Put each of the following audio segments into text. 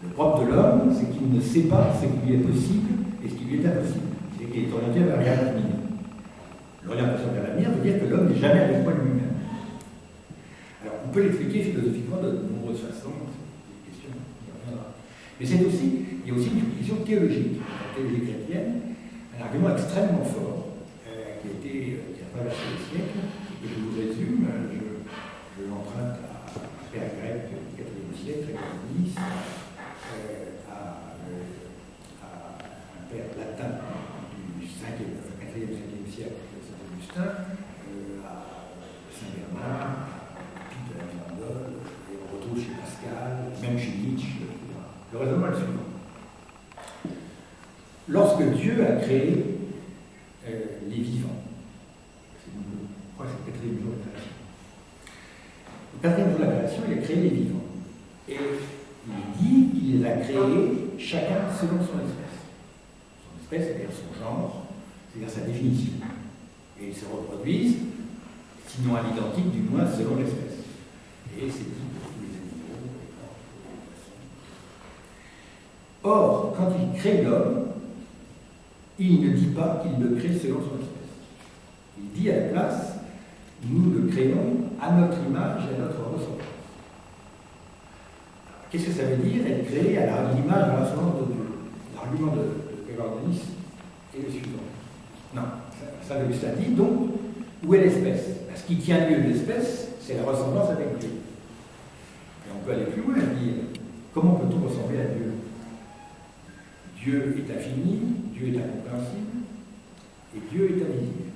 Le propre de l'homme, c'est qu'il ne sait pas ce qui lui est possible et ce qui lui est impossible. C'est qu'il est orienté vers l'avenir. L'orientation vers l'avenir veut dire que l'homme n'est jamais à l'épreuve de lui-même. Alors, on peut l'expliquer philosophiquement de nombreuses façons, c'est une question qui reviendra. Mais il y a aussi une explication théologique. La théologie chrétienne, un argument extrêmement fort qui a traversé les siècles, et que je vous résume, je l'emprunte à un père grec du IVe siècle, à Nice, à un père latin du 4e, 5e siècle, Saint Augustin, à Saint Bernard, à Pie de la Mirandole, et on retrouve chez Pascal, même chez Nietzsche. Le raisonnement est le suivant. Lorsque Dieu a créé les vivants, c'est le 4e jour de la création. Le 4e jour de la création, il a créé les vivants. Et il dit qu'il les a créés chacun selon son espèce. Son espèce, c'est-à-dire son genre, c'est-à-dire sa définition. Et ils se reproduisent, sinon à l'identique, du moins selon l'espèce. Et c'est dit pour tous les animaux, les plantes, les poissons. Or, quand il crée l'homme, il ne dit pas qu'il le crée selon son espèce. Il dit à la place, nous le créons à notre image et à notre ressemblance. Qu'est-ce que ça veut dire être créé à l'image et à la ressemblance de Dieu? L'argument de Gordonius est le suivant. Non, ça Augustin dit, donc, où est l'espèce? Ce qui tient lieu de l'espèce, c'est la ressemblance avec Dieu. Et on peut aller plus loin et dire, comment peut-on ressembler à Dieu? Dieu est infini, Dieu est incompréhensible, et Dieu est invisible.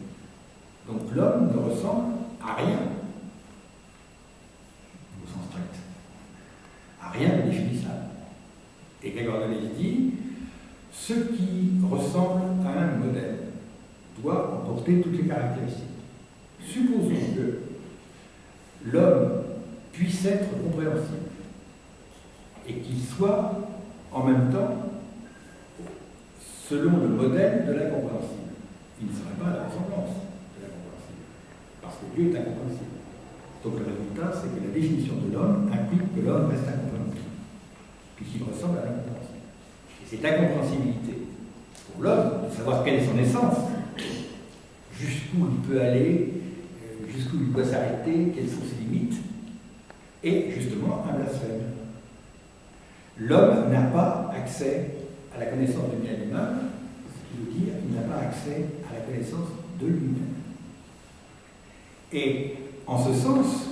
Donc l'homme ne ressemble à rien, au sens strict, à rien de définissable. Et Grégoire de Nysse dit, ce qui ressemble à un modèle doit emporter toutes les caractéristiques. Supposons que l'homme puisse être compréhensible et qu'il soit en même temps selon le modèle de l'incompréhensible. Il ne serait pas à la ressemblance de l'incompréhensible, parce que Dieu est incompréhensible. Donc le résultat, c'est que la définition de l'homme implique que l'homme reste incompréhensible, puisqu'il ressemble à l'incompréhensible. Et cette incompréhensibilité, pour l'homme, de savoir quelle est son essence, jusqu'où il peut aller, jusqu'où il doit s'arrêter, quelles sont ses limites, est justement un blasphème. L'homme n'a pas accès à la connaissance du bien et du mal, ce qui veut dire qu'il n'a pas accès à la connaissance de lui-même. Et en ce sens,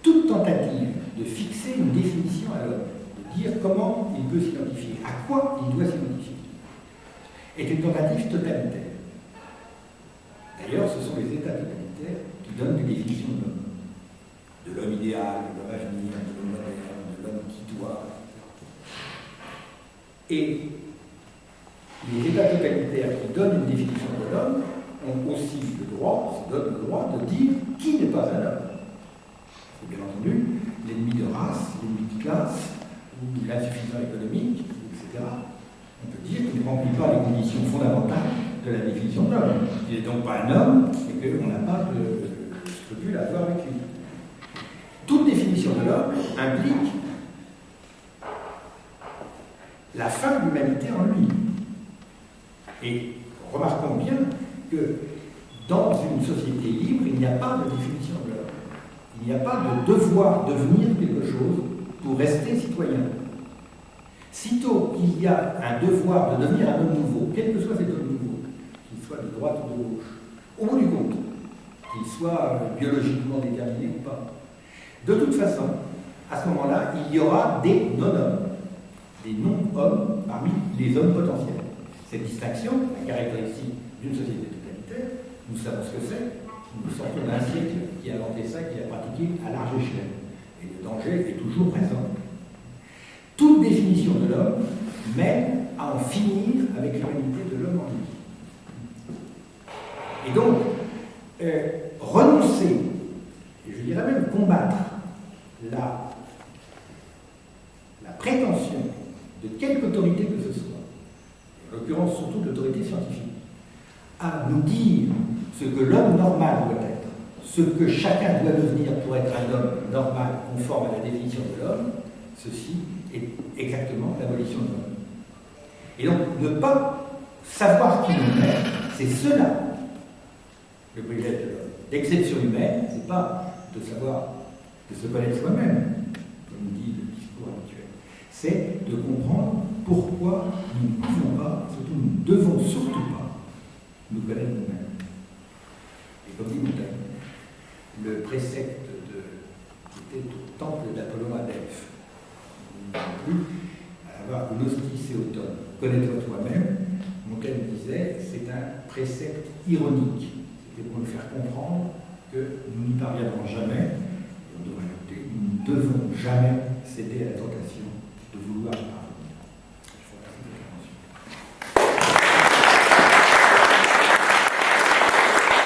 toute tentative de fixer une définition à l'homme, de dire comment il peut s'identifier, à quoi il doit s'identifier, est une tentative totalitaire. D'ailleurs, ce sont les États totalitaires qui donnent des définitions de l'homme idéal, de l'homme à venir, de l'homme moderne, de l'homme qui doit. Et les États totalitaires qui donnent une définition de l'homme ont aussi le droit, se donnent le droit de dire qui n'est pas un homme. C'est bien entendu l'ennemi de race, l'ennemi de classe, ou l'insuffisant économique, etc. On peut dire qu'il ne remplit pas les conditions fondamentales de la définition de l'homme. Il n'est donc pas un homme et qu'on n'a pas de scrupule à avoir avec lui. Toute définition de l'homme implique la fin de l'humanité en lui. Et remarquons bien que dans une société libre, il n'y a pas de définition de l'homme. Il n'y a pas de devoir devenir quelque chose pour rester citoyen. Sitôt qu'il y a un devoir de devenir un homme nouveau, quel que soit cet homme nouveau, qu'il soit de droite ou de gauche, au bout du compte, qu'il soit biologiquement déterminé ou pas, de toute façon, à ce moment-là, il y aura des non-hommes, des non-hommes parmi les hommes potentiels. Cette distinction, la caractéristique d'une société totalitaire, nous savons ce que c'est. Nous sortons d'un siècle qui a inventé ça, qui a pratiqué à large échelle. Et le danger est toujours présent. Toute définition de l'homme mène à en finir avec l'humanité de l'homme en lui. Et donc, renoncer, et je dirais même combattre, la prétention de quelque autorité que ce soit, en l'occurrence surtout de l'autorité scientifique, à nous dire ce que l'homme normal doit être, ce que chacun doit devenir pour être un homme normal, conforme à la définition de l'homme, ceci est exactement l'abolition de l'homme. Et donc, ne pas savoir qui l'on est, c'est cela, le privilège de l'homme. L'exception humaine, c'est pas de savoir, de se connaître soi-même, comme dit le discours habituel. C'est de comprendre pourquoi nous ne pouvons pas, surtout nous ne devons surtout pas, nous connaître nous-mêmes. Et comme dit Montaigne, le précepte qui était au temple d'Apollon à Delphes, non plus, à savoir gnostis et auton, connais-toi toi-même, Montaigne disait, c'est un précepte ironique. C'était pour nous faire comprendre que nous n'y parviendrons jamais, et on devrait noter, nous ne devons jamais céder à la tentation de vouloir